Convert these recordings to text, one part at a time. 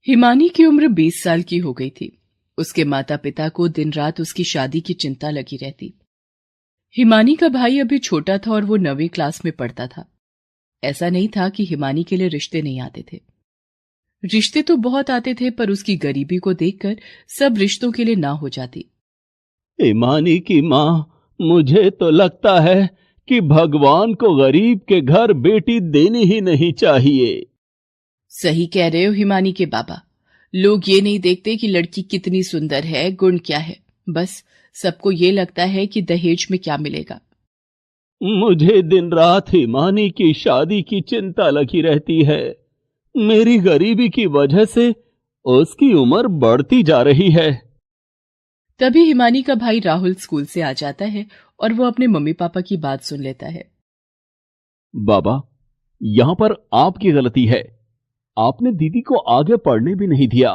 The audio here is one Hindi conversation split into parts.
हिमानी की उम्र 20 साल की हो गई थी। उसके माता पिता को दिन रात उसकी शादी की चिंता लगी रहती। हिमानी का भाई अभी छोटा था और वो 9वीं क्लास में पढ़ता था। ऐसा नहीं था कि हिमानी के लिए रिश्ते नहीं आते थे। रिश्ते तो बहुत आते थे, पर उसकी गरीबी को देखकर सब रिश्तों के लिए ना हो जाती। हिमानी की माँ, मुझे तो लगता है कि भगवान को गरीब के घर बेटी देनी ही नहीं चाहिए। सही कह रहे हो हिमानी के बाबा। लोग ये नहीं देखते कि लड़की कितनी सुंदर है, गुण क्या है। बस सबको ये लगता है कि दहेज में क्या मिलेगा। मुझे दिन रात हिमानी की शादी की चिंता लगी रहती है। मेरी गरीबी की वजह से उसकी उम्र बढ़ती जा रही है। तभी हिमानी का भाई राहुल स्कूल से आ जाता है और वो अपने मम्मी पापा की बात सुन लेता है। बाबा, यहां पर आपकी गलती है। आपने दीदी को आगे पढ़ने भी नहीं दिया।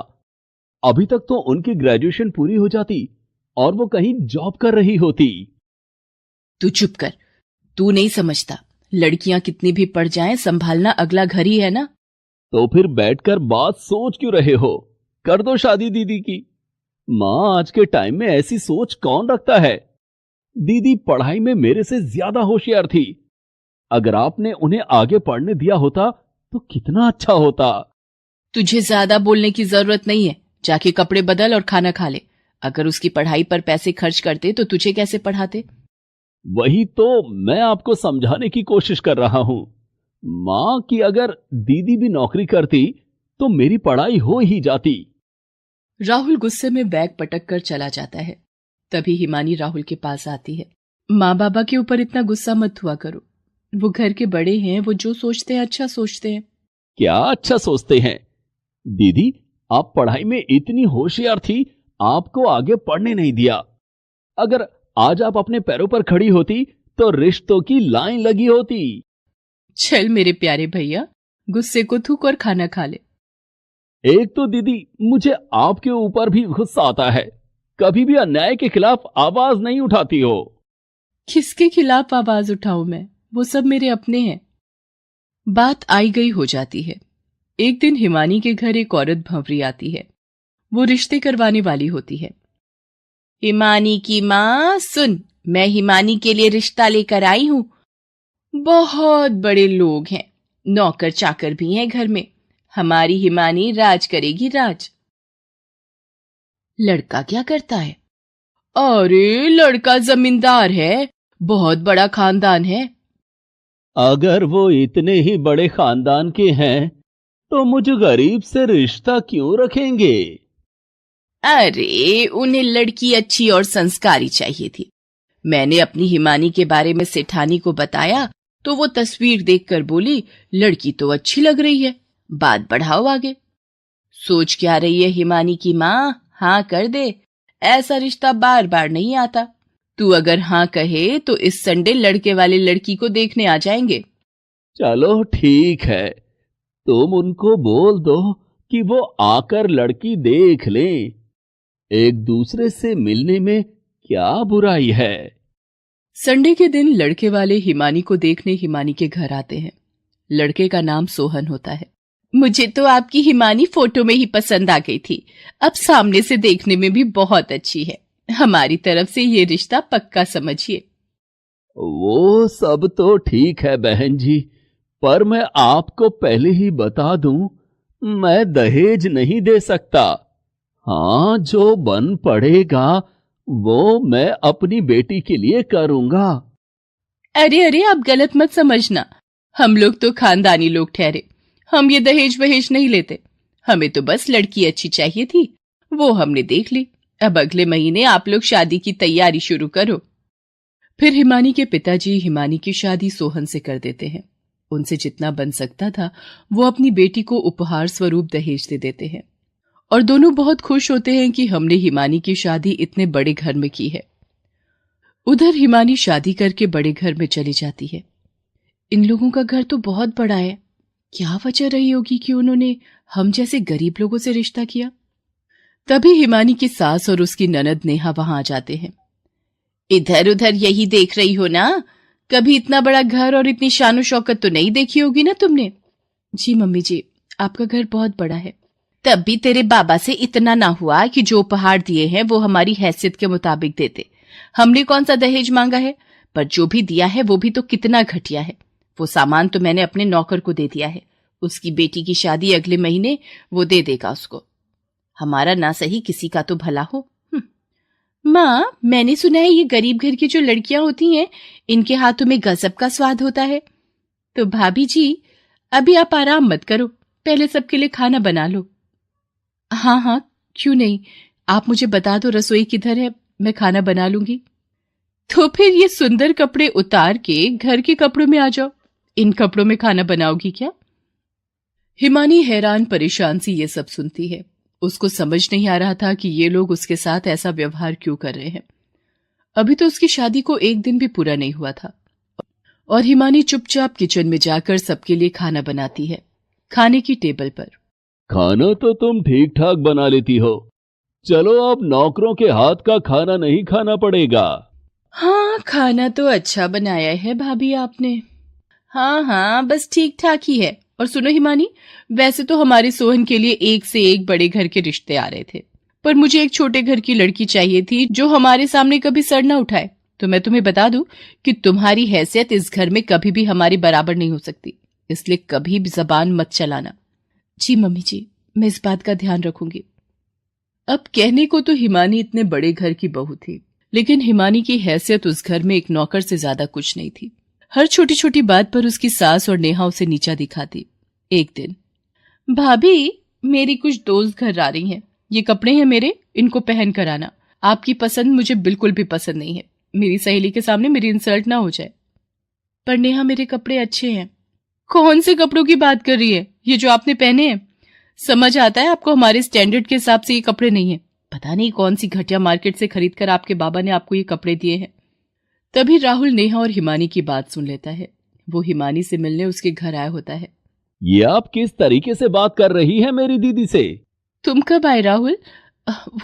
अभी तक तो उनकी ग्रेजुएशन पूरी हो जाती और वो कहीं जॉब कर रही होती। तू चुप कर। तू नहीं समझता, लड़कियां कितनी भी पढ़ जाएं, संभालना अगला घर ही है ना। तो फिर बैठकर बात सोच क्यों रहे हो? कर दो शादी दीदी की। मां, आज के टाइम में ऐसी सोच कौन रखता है? दीदी पढ़ाई में मेरे से ज्यादा होशियार थी। अगर आपने उन्हें आगे पढ़ने दिया होता तो कितना अच्छा होता। तुझे ज्यादा बोलने की जरूरत नहीं है। जाके कपड़े बदल और खाना खा ले। अगर उसकी पढ़ाई पर पैसे खर्च करते तो तुझे कैसे पढ़ाते? वही तो मैं आपको समझाने की कोशिश कर रहा हूं। मां की अगर दीदी भी नौकरी करती तो मेरी पढ़ाई हो ही जाती। राहुल गुस्से में बैग पटक कर चला जाता है। तभी हिमानी राहुल के पास आती है। माँ बाबा के ऊपर इतना गुस्सा मत हुआ करो। वो घर के बड़े हैं, वो जो सोचते हैं अच्छा सोचते हैं। क्या अच्छा सोचते हैं? दीदी, आप पढ़ाई में इतनी होशियार थी, आपको आगे पढ़ने नहीं दिया। अगर आज आप अपने पैरों पर खड़ी होती तो रिश्तों की लाइन लगी होती। चल मेरे प्यारे भैया, गुस्से को थूक और खाना खा ले। एक तो दीदी, मुझे आपके ऊपर भी गुस्सा आता है। कभी भी अन्याय के खिलाफ आवाज नहीं उठाती हो। किसके खिलाफ आवाज उठाऊं मैं? वो सब मेरे अपने हैं। बात आई गई हो जाती है। एक दिन हिमानी के घर एक औरत भंवरी आती है। वो रिश्ते करवाने वाली होती है। हिमानी की माँ सुन, मैं हिमानी के लिए रिश्ता लेकर आई हूं। बहुत बड़े लोग हैं, नौकर चाकर भी हैं घर में। हमारी हिमानी राज करेगी, राज। लड़का क्या करता है? अरे लड़का जमींदार है, बहुत बड़ा खानदान है। अगर वो इतने ही बड़े खानदान के हैं तो मुझे गरीब से रिश्ता क्यों रखेंगे? अरे उन्हें लड़की अच्छी और संस्कारी चाहिए थी। मैंने अपनी हिमानी के बारे में सेठानी को बताया तो वो तस्वीर देखकर बोली, लड़की तो अच्छी लग रही है, बात बढ़ाओ आगे। सोच क्या रही है हिमानी की माँ? हाँ कर दे, ऐसा रिश्ता बार बार नहीं आता। तू अगर हाँ कहे तो इस संडे लड़के वाले लड़की को देखने आ जाएंगे। चलो ठीक है, तुम उनको बोल दो कि वो आकर लड़की देख लें। एक दूसरे से मिलने में क्या बुराई है? संडे के दिन लड़के वाले हिमानी को देखने हिमानी के घर आते हैं। लड़के का नाम सोहन होता है। मुझे तो आपकी हिमानी फोटो में ही पसंद आ गई थी, अब सामने से देखने में भी बहुत अच्छी है। हमारी तरफ से ये रिश्ता पक्का समझिए। वो सब तो ठीक है बहन जी, पर मैं आपको पहले ही बता दूं, मैं दहेज नहीं दे सकता। हाँ, जो बन पड़ेगा वो मैं अपनी बेटी के लिए करूंगा। अरे अरे, आप गलत मत समझना। हम लोग तो खानदानी लोग ठहरे, हम ये दहेज वहेज नहीं लेते। हमें तो बस लड़की अच्छी चाहिए थी, वो हमने देख ली। अब अगले महीने आप लोग शादी की तैयारी शुरू करो। फिर हिमानी के पिताजी हिमानी की शादी सोहन से कर देते हैं। उनसे जितना बन सकता था वो अपनी बेटी को उपहार स्वरूप दहेज दे देते हैं और दोनों बहुत खुश होते हैं कि हमने हिमानी की शादी इतने बड़े घर में की है। उधर हिमानी शादी करके बड़े घर में चली जाती है। इन लोगों का घर तो बहुत बड़ा है। क्या वजह रही होगी कि उन्होंने हम जैसे गरीब लोगों से रिश्ता किया? तभी हिमानी की सास और उसकी ननद नेहा वहां आ जाते हैं। इधर उधर यही देख रही हो ना? कभी इतना बड़ा घर और इतनी शानो शौकत तो नहीं देखी होगी ना तुमने? जी मम्मी जी, आपका घर बहुत बड़ा है। तब भी तेरे बाबा से इतना ना हुआ कि जो उपहार दिए हैं वो हमारी हैसियत के मुताबिक देते। हमने कौन सा दहेज मांगा है, पर जो भी दिया है वो भी तो कितना घटिया है। वो सामान तो मैंने अपने नौकर को दे दिया है, उसकी बेटी की शादी अगले महीने, वो दे देगा उसको। हमारा ना सही किसी का तो भला हो। माँ, मैंने सुना है ये गरीब घर की जो लड़कियां होती हैं इनके हाथों में गजब का स्वाद होता है। तो भाभी जी, अभी आप आराम मत करो, पहले सबके लिए खाना बना लो। हाँ हाँ, क्यों नहीं, आप मुझे बता दो रसोई किधर है, मैं खाना बना लूंगी। तो फिर ये सुंदर कपड़े उतार के घर के कपड़ों में आ जाओ। इन कपड़ों में खाना बनाओगी क्या? हिमानी हैरान परेशान सी ये सब सुनती है। उसको समझ नहीं आ रहा था कि ये लोग उसके साथ ऐसा व्यवहार क्यों कर रहे हैं। अभी तो उसकी शादी को एक दिन भी पूरा नहीं हुआ था और हिमानी चुपचाप किचन में जाकर सबके लिए खाना बनाती है। खाने की टेबल पर खाना तो तुम ठीक ठाक बना लेती हो, चलो अब नौकरों के हाथ का खाना नहीं खाना पड़ेगा। हाँ, खाना तो अच्छा बनाया है भाभी आपने। हाँ हाँ, बस ठीक ठाक ही है। और सुनो हिमानी, वैसे तो हमारे सोहन के लिए एक से एक बड़े घर के रिश्ते आ रहे थे, पर मुझे एक छोटे घर की लड़की चाहिए थी जो हमारे सामने कभी सर न उठाए। तो मैं तुम्हें बता दूं कि तुम्हारी हैसियत इस घर में कभी भी हमारी बराबर नहीं हो सकती, इसलिए कभी भी जबान मत चलाना। जी मम्मी जी, मैं इस बात का ध्यान रखूंगी। अब कहने को तो हिमानी इतने बड़े घर की बहू थी, लेकिन हिमानी की हैसियत उस घर में एक नौकर से ज्यादा कुछ नहीं थी। हर छोटी छोटी बात पर उसकी सास और नेहा उसे नीचा दिखाती। एक दिन, भाभी, मेरी कुछ दोस्त घर आ रही हैं, ये कपड़े हैं मेरे, इनको पहन कर आना। आपकी पसंद मुझे बिल्कुल भी पसंद नहीं है, मेरी सहेली के सामने मेरी इंसल्ट ना हो जाए। पर नेहा, मेरे कपड़े अच्छे हैं। कौन से कपड़ों की बात कर रही है? ये जो आपने पहने हैं, समझ आता है आपको हमारे स्टैंडर्ड के हिसाब से ये कपड़े नहीं है। पता नहीं कौन सी घटिया मार्केट से खरीद कर आपके बाबा ने आपको ये कपड़े दिए हैं। तभी राहुल नेहा और हिमानी की बात सुन लेता है। वो हिमानी से मिलने उसके घर आया होता है। ये आप किस तरीके से बात कर रही है मेरी दीदी से? तुम कब आए राहुल?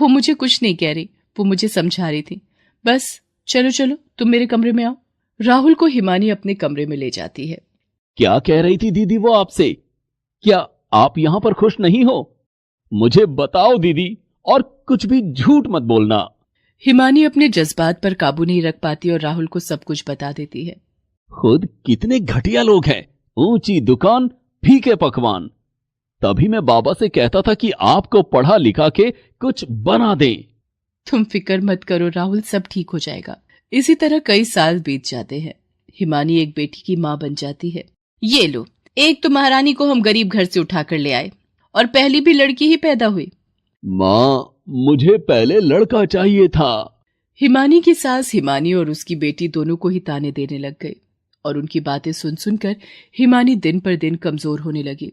वो मुझे कुछ नहीं कह रही, वो मुझे समझा रही थी। बस चलो चलो, तुम मेरे कमरे में आओ। राहुल को हिमानी अपने कमरे में ले जाती है। क्या कह रही थी दीदी वो आपसे? क्या आप यहां पर खुश नहीं हो? मुझे बताओ दीदी, और कुछ भी झूठ मत बोलना। हिमानी अपने जज्बात पर काबू नहीं रख पाती और राहुल को सब कुछ बता देती है। खुद कितने घटिया लोग हैं, ऊंची दुकान, फीके पकवान। तभी मैं बाबा से कहता था कि आपको पढ़ा लिखा के कुछ बना दें। तुम फिक्र मत करो राहुल, सब ठीक हो जाएगा। इसी तरह कई साल बीत जाते हैं। हिमानी एक बेटी की माँ बन जाती है। ये लो, एक तो महारानी को हम गरीब घर से उठाकर ले आए और पहली भी लड़की ही पैदा हुई। माँ, मुझे पहले लड़का चाहिए था। हिमानी की सास हिमानी और उसकी बेटी दोनों को ही ताने देने लग गई और उनकी बातें सुन सुनकर हिमानी दिन पर दिन कमजोर होने लगी।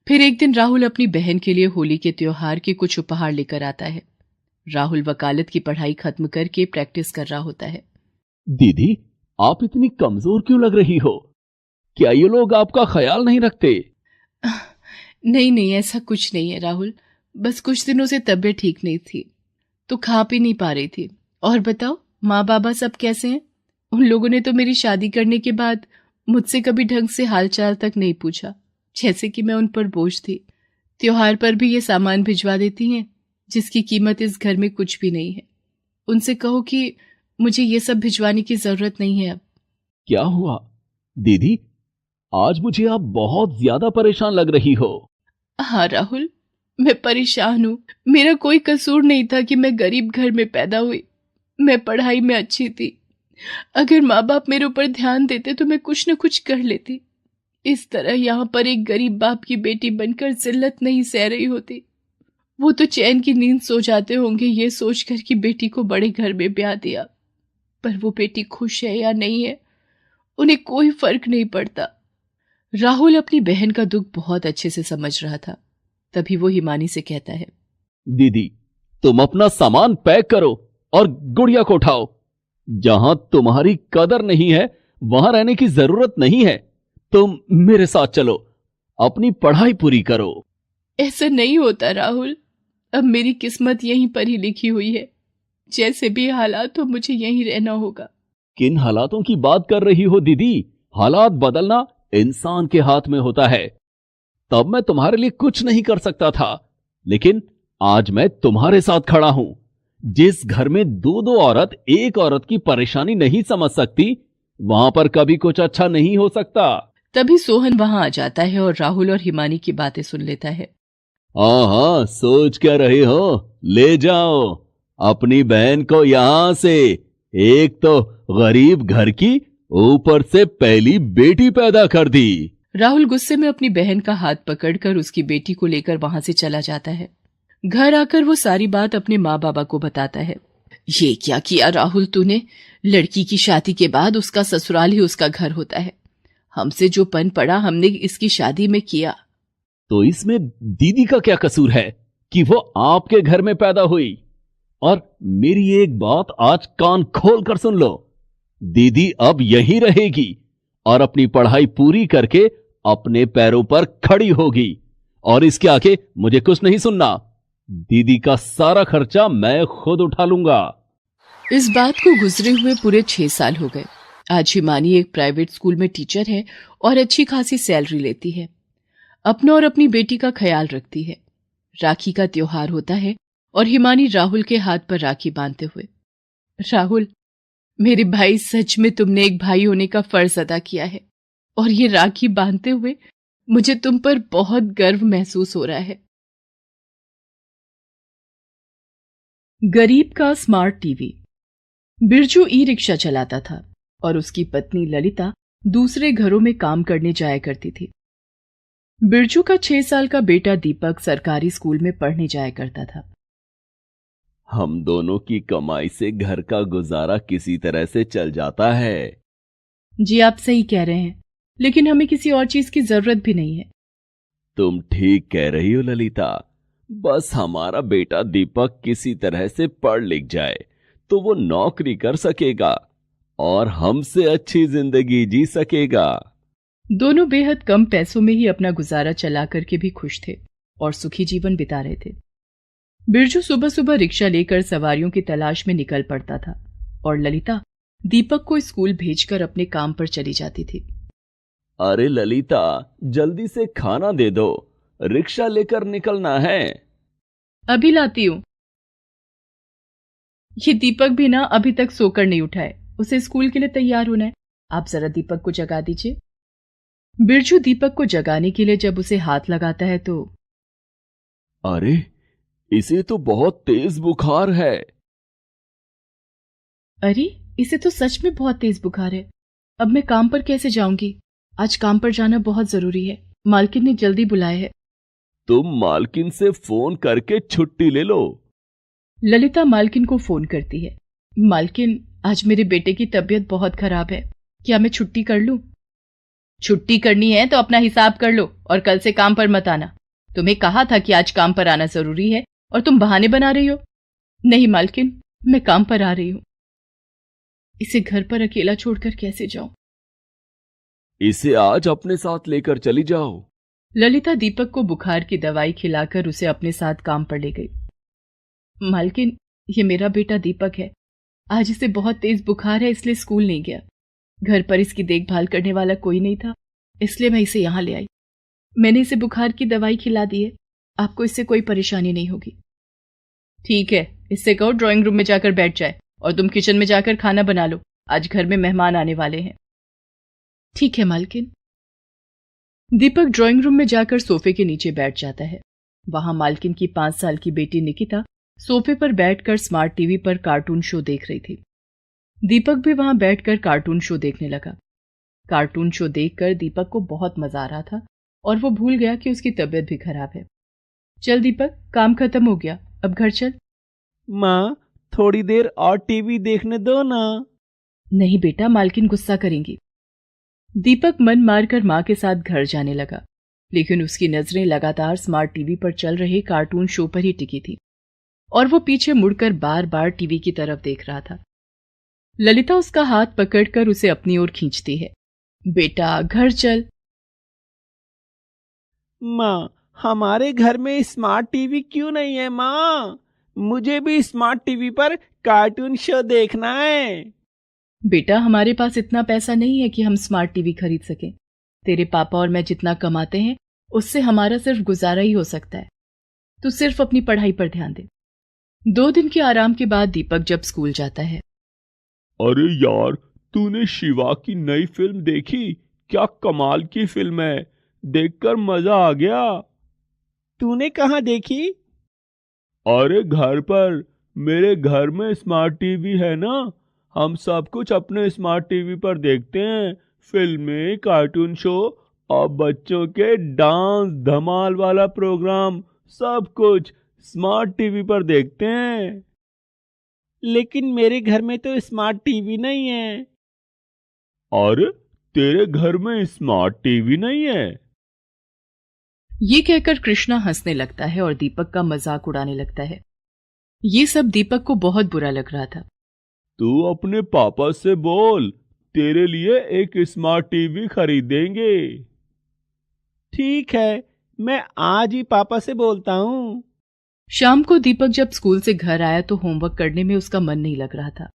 फिर एक दिन राहुल अपनी बहन के लिए होली के त्योहार के कुछ उपहार लेकर आता है। राहुल वकालत की पढ़ाई खत्म करके प्रैक्टिस कर रहा होता है। दीदी, आप इतनी कमजोर क्यों लग रही हो? क्या ये लोग आपका ख्याल नहीं रखते? नहीं नहीं, ऐसा कुछ नहीं है राहुल, बस कुछ दिनों से तबीयत ठीक नहीं थी तो खा पी नहीं पा रही थी। और बताओ, माँ बाबा सब कैसे हैं? उन लोगों ने तो मेरी शादी करने के बाद मुझसे कभी ढंग से हालचाल तक नहीं पूछा, जैसे कि मैं उन पर बोझ थी। त्योहार पर भी ये सामान भिजवा देती हैं जिसकी कीमत इस घर में कुछ भी नहीं है। उनसे कहो कि मुझे ये सब भिजवाने की जरूरत नहीं है अब। क्या हुआ दीदी? आज मुझे आप बहुत ज्यादा परेशान लग रही हो। हाँ राहुल, मैं परेशान हूँ। मेरा कोई कसूर नहीं था कि मैं गरीब घर में पैदा हुई। मैं पढ़ाई में अच्छी थी। अगर माँ बाप मेरे ऊपर ध्यान देते तो मैं कुछ न कुछ कर लेती। इस तरह यहाँ पर एक गरीब बाप की बेटी बनकर जिल्लत नहीं सह रही होती। वो तो चैन की नींद सो जाते होंगे ये सोचकर कि बेटी को बड़े घर में ब्याह दिया, पर वो बेटी खुश है या नहीं है उन्हें कोई फर्क नहीं पड़ता। राहुल अपनी बहन का दुख बहुत अच्छे से समझ रहा था। तभी वो हिमानी से कहता है, दीदी, तुम अपना सामान पैक करो और गुड़िया को उठाओ। जहां तुम्हारी कदर नहीं है वहां रहने की जरूरत नहीं है। तुम मेरे साथ चलो, अपनी पढ़ाई पूरी करो। ऐसा नहीं होता राहुल, अब मेरी किस्मत यहीं पर ही लिखी हुई है। जैसे भी हालात हो मुझे यहीं रहना होगा। किन हालातों की बात कर रही हो दीदी? हालात बदलना इंसान के हाथ में होता है। तब मैं तुम्हारे लिए कुछ नहीं कर सकता था, लेकिन आज मैं तुम्हारे साथ खड़ा हूं। जिस घर में दो दो औरत एक औरत की परेशानी नहीं समझ सकती, वहां पर कभी कुछ अच्छा नहीं हो सकता। तभी सोहन वहां आ जाता है और राहुल और हिमानी की बातें सुन लेता है। हाँ हाँ, सोच क्या रहे हो? ले जाओ अपनी बहन को यहां से। एक तो गरीब घर की, ऊपर से पहली बेटी पैदा कर दी। राहुल गुस्से में अपनी बहन का हाथ पकड़कर उसकी बेटी को लेकर वहां से चला जाता है। घर आकर वो सारी बात अपने माँ बाबा को बताता है। ये क्या किया राहुल तूने? लड़की की शादी के बाद उसका ससुराल ही उसका घर होता है। हमसे जो पन पड़ा हमने इसकी शादी में किया। तो इसमें दीदी का क्या कसूर है कि वो आपके घर में पैदा हुई? और मेरी एक बात आज कान खोल कर सुन लो। दीदी अब यहीं रहेगी और अपनी पढ़ाई पूरी करके अपने पैरों पर खड़ी होगी। और इसके आगे मुझे कुछ नहीं सुनना। दीदी का सारा खर्चा मैं खुद उठा लूंगा। इस बात को गुजरे हुए पूरे 6 साल हो गए। आज हिमानी एक प्राइवेट स्कूल में टीचर है और अच्छी खासी सैलरी लेती है। अपना और अपनी बेटी का ख्याल रखती है। राखी का त्योहार होता है और हिमानी राहुल के हाथ पर राखी बांधते हुए, राहुल मेरे भाई, सच में तुमने एक भाई होने का फर्ज अदा किया है और ये राखी बांधते हुए मुझे तुम पर बहुत गर्व महसूस हो रहा है। गरीब का smart TV. Birju e rickshaw चलाता था और उसकी पत्नी ललिता दूसरे घरों में काम करने जाया करती थी। बिरजू का 6 साल का बेटा दीपक सरकारी स्कूल में पढ़ने जाया करता था। हम दोनों की कमाई से घर का गुजारा किसी तरह से चल जाता है। जी आप सही कह रहे हैं, लेकिन हमें किसी और चीज की जरूरत भी नहीं है। तुम ठीक कह रही हो ललिता। बस हमारा बेटा दीपक किसी तरह से पढ़ लिख जाए तो वो नौकरी कर सकेगा और हमसे अच्छी जिंदगी जी सकेगा। दोनों बेहद कम पैसों में ही अपना गुजारा चला करके भी खुश थे और सुखी जीवन बिता रहे थे। बिरजू सुबह सुबह रिक्शा लेकर सवारियों की तलाश में निकल पड़ता था और ललिता दीपक को स्कूल भेजकर अपने काम पर चली जाती थी। अरे ललिता, जल्दी से खाना दे दो, रिक्शा लेकर निकलना है। अभी लाती हूं। ये दीपक भी ना अभी तक सोकर नहीं उठा है, उसे स्कूल के लिए तैयार होना है। आप जरा दीपक को जगा दीजिए। बिरजू दीपक को जगाने के लिए जब उसे हाथ लगाता है तो अरे, इसे तो बहुत तेज बुखार है। अरे, इसे तो सच में बहुत तेज बुखार है। अब मैं काम पर कैसे जाऊंगी? आज काम पर जाना बहुत जरूरी है, मालकिन ने जल्दी बुलाया है। तुम मालकिन से फोन करके छुट्टी ले लो। ललिता मालकिन को फोन करती है। मालकिन, आज मेरे बेटे की तबीयत बहुत खराब है, क्या मैं छुट्टी कर लूं? छुट्टी करनी है तो अपना हिसाब कर लो और कल से काम पर मत आना। तुम्हें कहा था कि आज काम पर आना जरूरी है और तुम बहाने बना रही हो। नहीं मालकिन, मैं काम पर आ रही हूं। इसे घर पर अकेला छोड़कर कैसे जाऊं? इसे आज अपने साथ लेकर चली जाओ। ललिता दीपक को बुखार की दवाई खिलाकर उसे अपने साथ काम पर ले गई। मालकिन, ये मेरा बेटा दीपक है। आज इसे बहुत तेज बुखार है, इसलिए स्कूल नहीं गया। घर पर इसकी देखभाल करने वाला कोई नहीं था, इसलिए मैं इसे यहां ले आई। मैंने इसे बुखार की दवाई खिला दी है, आपको इससे कोई परेशानी नहीं होगी। ठीक है, इससे कहो ड्राइंग रूम में जाकर बैठ जाए और तुम किचन में जाकर खाना बना लो, आज घर में मेहमान आने वाले हैं। ठीक है मालकिन। दीपक ड्राइंग रूम में जाकर सोफे के नीचे बैठ जाता है। वहां मालकिन की 5 साल की बेटी निकिता सोफे पर बैठकर स्मार्ट टीवी पर कार्टून शो देख रही थी। दीपक भी वहां बैठकर कार्टून शो देखने लगा। कार्टून शो देखकर दीपक को बहुत मजा आ रहा था और वो भूल गया कि उसकी तबीयत भी खराब है। चल दीपक, काम खत्म हो गया, अब घर चल। माँ, थोड़ी देर और टीवी देखने दो ना। नहीं बेटा, मालकिन गुस्सा करेंगी। दीपक मन मारकर मां के साथ घर जाने लगा, लेकिन उसकी नजरें लगातार स्मार्ट टीवी पर चल रहे कार्टून शो पर ही टिकी थी और वो पीछे मुड़कर बार बार टीवी की तरफ देख रहा था। ललिता उसका हाथ पकड़कर उसे अपनी ओर खींचती है। बेटा, घर चल। माँ, हमारे घर में स्मार्ट टीवी क्यों नहीं है माँ? मुझे भी स्मार्ट टीवी पर कार्टून शो देखना है। बेटा, हमारे पास इतना पैसा नहीं है कि हम स्मार्ट टीवी खरीद सकें। तेरे पापा और मैं जितना कमाते हैं उससे हमारा सिर्फ गुजारा ही हो सकता है। तू सिर्फ अपनी पढ़ाई पर ध्यान दे। 2 दिन के आराम के बाद दीपक जब स्कूल जाता है। अरे यार, तूने शिवा की नई फिल्म देखी? क्या कमाल की फिल्म है, देखकर मजा आ गया। तूने कहाँ देखी? अरे घर पर, मेरे घर में स्मार्ट टीवी है ना, हम सब कुछ अपने स्मार्ट टीवी पर देखते हैं। फिल्में, कार्टून शो और बच्चों के डांस धमाल वाला प्रोग्राम, सब कुछ स्मार्ट टीवी पर देखते हैं। लेकिन मेरे घर में तो स्मार्ट टीवी नहीं है। अरे, तेरे घर में स्मार्ट टीवी नहीं है? ये कहकर कृष्णा हंसने लगता है और दीपक का मजाक उड़ाने लगता है। ये सब दीपक को बहुत बुरा लग रहा था। तू अपने पापा से बोल, तेरे लिए एक स्मार्ट टीवी खरीदेंगे। ठीक है, मैं आज ही पापा से बोलता हूँ। शाम को दीपक जब स्कूल से घर आया तो होमवर्क करने में उसका मन नहीं लग रहा था।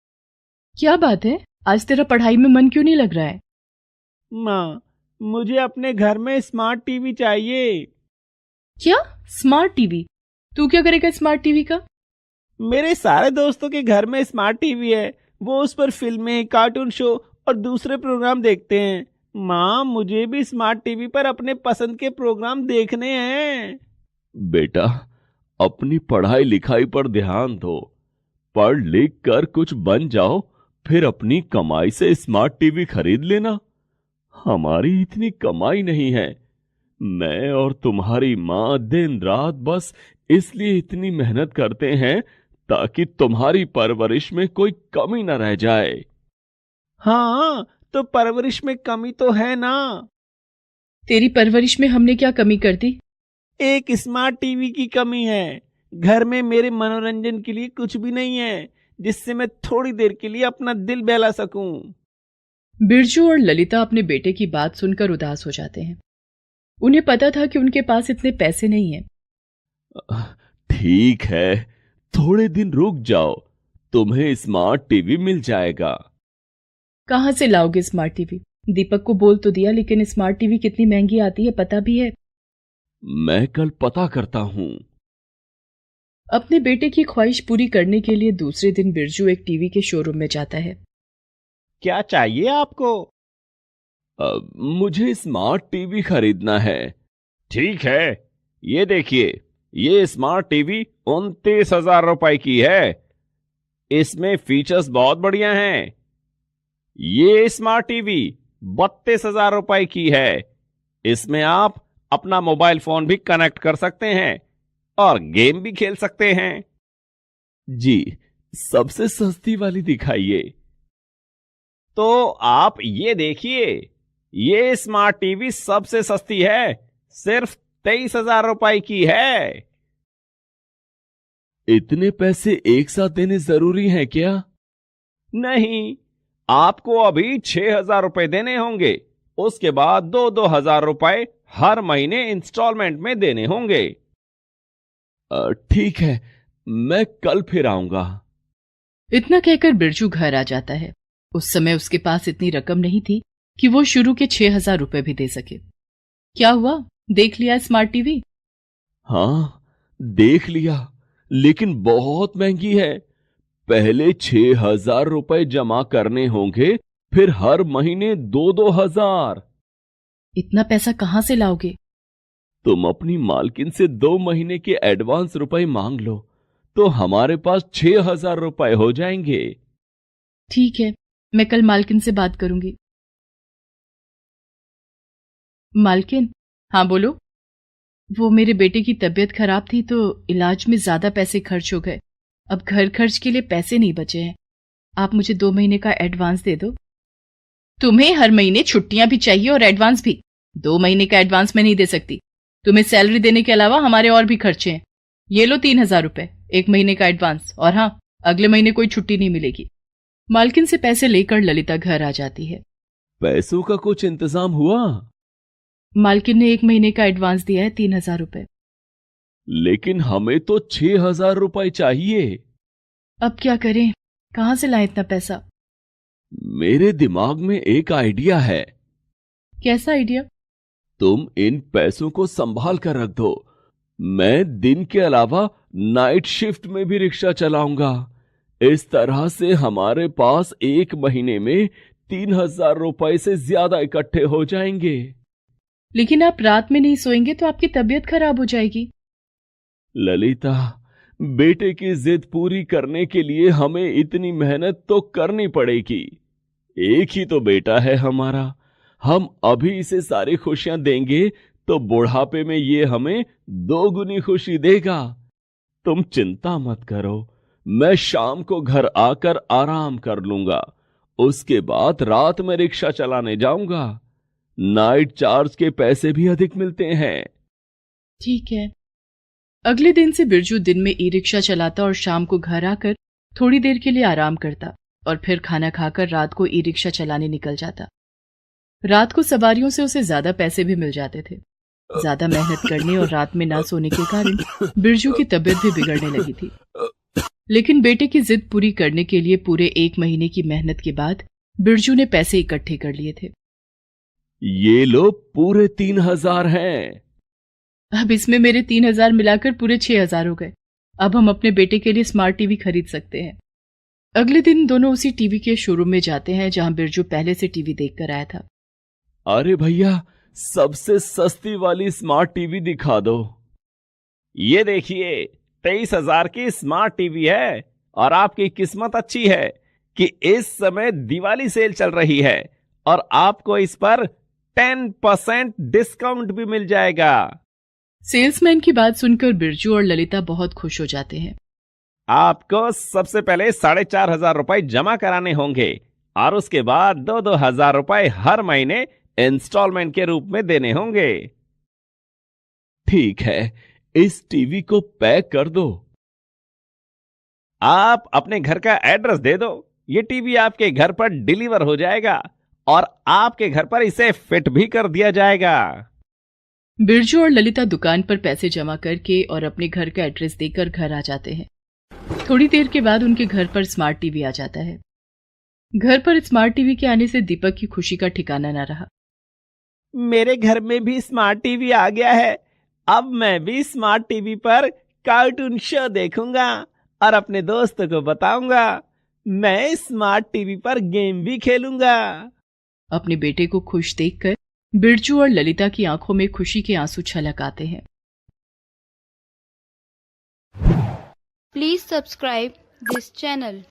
क्या बात है, आज तेरा पढ़ाई में मन क्यों नहीं लग रहा है? माँ, मुझे अपने घर में स्मार्ट टीवी चाहिए। क्या स्मार्ट टीवी? तू क्या करेगा स्मार्ट टीवी का? मेरे सारे दोस्तों के घर में स्मार्ट टीवी है, वो उस पर फिल्में, कार्टून शो और दूसरे प्रोग्राम देखते हैं। माँ, मुझे भी स्मार्ट टीवी पर अपने पसंद के प्रोग्राम देखने हैं। बेटा, अपनी पढ़ाई लिखाई पर ध्यान दो, पढ़ लिख कर कुछ बन जाओ, फिर अपनी कमाई से स्मार्ट टीवी खरीद लेना। हमारी इतनी कमाई नहीं है। मैं और तुम्हारी माँ दिन रात बस इसलिए इतनी मेहनत करते हैं ताकि तुम्हारी परवरिश में कोई कमी न रह जाए। हाँ, तो परवरिश में कमी तो है ना। तेरी परवरिश में हमने क्या कमी कर दी? एक स्मार्ट टीवी की कमी है। घर में मेरे मनोरंजन के लिए कुछ भी नहीं है जिससे मैं थोड़ी देर के लिए अपना दिल बहला सकूं। बिरजू और ललिता अपने बेटे की बात सुनकर उदास हो जाते हैं। उन्हें पता था कि उनके पास इतने पैसे नहीं हैं। ठीक है, थोड़े दिन रुक जाओ, तुम्हें स्मार्ट टीवी मिल जाएगा। कहाँ से लाओगे स्मार्ट टीवी? दीपक को बोल तो दिया, लेकिन स्मार्ट टीवी कितनी महंगी आती है पता भी है? मैं कल पता करता हूँ। अपने बेटे की ख्वाहिश पूरी करने के लिए दूसरे दिन बिरजू एक टीवी के शोरूम में जाता है। क्या चाहिए आपको? मुझे स्मार्ट टीवी खरीदना है। ठीक है, ये देखिए, ये स्मार्ट टीवी 29,000 रुपए की है। इसमें फीचर्स बहुत बढ़िया हैं। ये स्मार्ट टीवी 32,000 रुपए की है। इसमें आप अपना मोबाइल फोन भी कनेक्ट कर सकते हैं और गेम भी खेल सकते हैं। जी, सबसे सस्ती वाली दिखाइए। तो आप ये देखिए, ये स्मार्ट टीवी सबसे सस्ती है, सिर्फ 23,000 रुपए की है। इतने पैसे एक साथ देने जरूरी हैं क्या? नहीं, आपको अभी 6,000 रुपए देने होंगे। उसके बाद 2-2 हजार रुपए हर महीने इंस्टॉलमेंट में देने होंगे। ठीक है, मैं कल फिर आऊंगा। इतना कहकर बिरजू घर आ जाता है। उस समय उसके पास इतनी रकम नहीं थी कि वो शुरू के 6,000 रुपए भी दे सके। क्या हुआ, देख लिया स्मार्ट टीवी? हाँ, देख लिया, लेकिन बहुत महंगी है। पहले 6,000 रुपए जमा करने होंगे, फिर हर महीने 2-2 हजार। इतना पैसा कहाँ से लाओगे? तुम अपनी मालकिन से 2 महीने के एडवांस रुपए मांग लो, तो हमारे पास 6,000 रुपए हो जाएंगे। ठीक है, मैं कल मालकिन से बात करूंगी। मालकिन? हाँ बोलो। वो मेरे बेटे की तबीयत खराब थी तो इलाज में ज्यादा पैसे खर्च हो गए। अब घर खर्च के लिए पैसे नहीं बचे हैं। आप मुझे 2 महीने का एडवांस दे दो। तुम्हें हर महीने छुट्टियां भी चाहिए और एडवांस भी। 2 महीने का एडवांस मैं नहीं दे सकती। तुम्हें सैलरी देने के अलावा हमारे और भी खर्चे हैं। ये लो 3,000 रुपए, 1 महीने का एडवांस, और हाँ, अगले महीने कोई छुट्टी नहीं मिलेगी। मालकिन से पैसे लेकर ललिता घर आ जाती है। पैसों का कुछ इंतजाम हुआ? मालकिन ने 1 महीने का एडवांस दिया है, 3,000 रुपए। लेकिन हमें तो 6,000 रुपए चाहिए। अब क्या करें, कहां से लाएं इतना पैसा? मेरे दिमाग में एक आइडिया है। कैसा आइडिया? तुम इन पैसों को संभाल कर रख दो। मैं दिन के अलावा नाइट शिफ्ट में भी रिक्शा चलाऊंगा। इस तरह से हमारे पास एक महीने में 3,000 रुपए से ज्यादा इकट्ठे हो जाएंगे। लेकिन आप रात में नहीं सोएंगे तो आपकी तबीयत खराब हो जाएगी। ललिता, बेटे की जिद पूरी करने के लिए हमें इतनी मेहनत तो करनी पड़ेगी। एक ही तो बेटा है हमारा। हम अभी इसे सारी खुशियां देंगे तो बुढ़ापे में ये हमें 2 गुनी खुशी देगा। तुम चिंता मत करो, मैं शाम को घर आकर आराम कर लूंगा। उसके बाद रात में रिक्शा चलाने जाऊंगा। नाइट चार्ज के पैसे भी अधिक मिलते हैं। ठीक है। अगले दिन से बिरजू दिन में ई रिक्शा चलाता और शाम को घर आकर थोड़ी देर के लिए आराम करता और फिर खाना खाकर रात को ई रिक्शा चलाने निकल जाता। रात को सवारियों से उसे ज्यादा पैसे भी मिल जाते थे। ज्यादा मेहनत करने और रात में ना सोने के कारण बिरजू की तबीयत भी बिगड़ने लगी थी। लेकिन बेटे की जिद पूरी करने के लिए पूरे 1 महीने की मेहनत के बाद बिरजू ने पैसे इकट्ठे कर लिए थे। ये लो, पूरे 3,000 हैं। अब इसमें मेरे 3,000 मिलाकर पूरे 6,000 हो गए। अब हम अपने बेटे के लिए स्मार्ट टीवी खरीद सकते हैं। अगले दिन दोनों उसी टीवी के शोरूम में जाते हैं जहां बिरजू पहले से टीवी देखकर आया था। अरे भैया, सबसे सस्ती वाली स्मार्ट टीवी दिखा दो। ये देखिए, 23,000 की स्मार्ट टीवी है और आपकी किस्मत अच्छी है कि इस समय दिवाली सेल चल रही है और आपको इस पर 10% डिस्काउंट भी मिल जाएगा। सेल्समैन की बात सुनकर बिरजू और ललिता बहुत खुश हो जाते हैं। आपको सबसे पहले 4,500 रुपए जमा कराने होंगे और उसके बाद 2-2 हजार रुपए हर महीने इंस्टॉलमेंट के रूप में देने होंगे। ठीक है, इस टीवी को पैक कर दो। आप अपने घर का एड्रेस दे दो, ये टीवी आपके घर पर डिलीवर हो जाएगा और आपके घर पर इसे फिट भी कर दिया जाएगा। बिरजू और ललिता दुकान पर पैसे जमा करके और अपने घर का एड्रेस देकर घर आ जाते हैं। थोड़ी देर के बाद उनके घर पर स्मार्ट टीवी आ जाता है। घर पर स्मार्ट टीवी के आने से दीपक की खुशी का ठिकाना न रहा। मेरे घर में भी स्मार्ट टीवी आ गया है। अब मैं भी स्मार्ट टीवी पर कार्टून शो देखूंगा और अपने दोस्तों को बताऊंगा। मैं स्मार्ट टीवी पर गेम भी खेलूंगा। अपने बेटे को खुश देखकर बिरजू और ललिता की आंखों में खुशी के आंसू छलक आते हैं। Please subscribe this channel.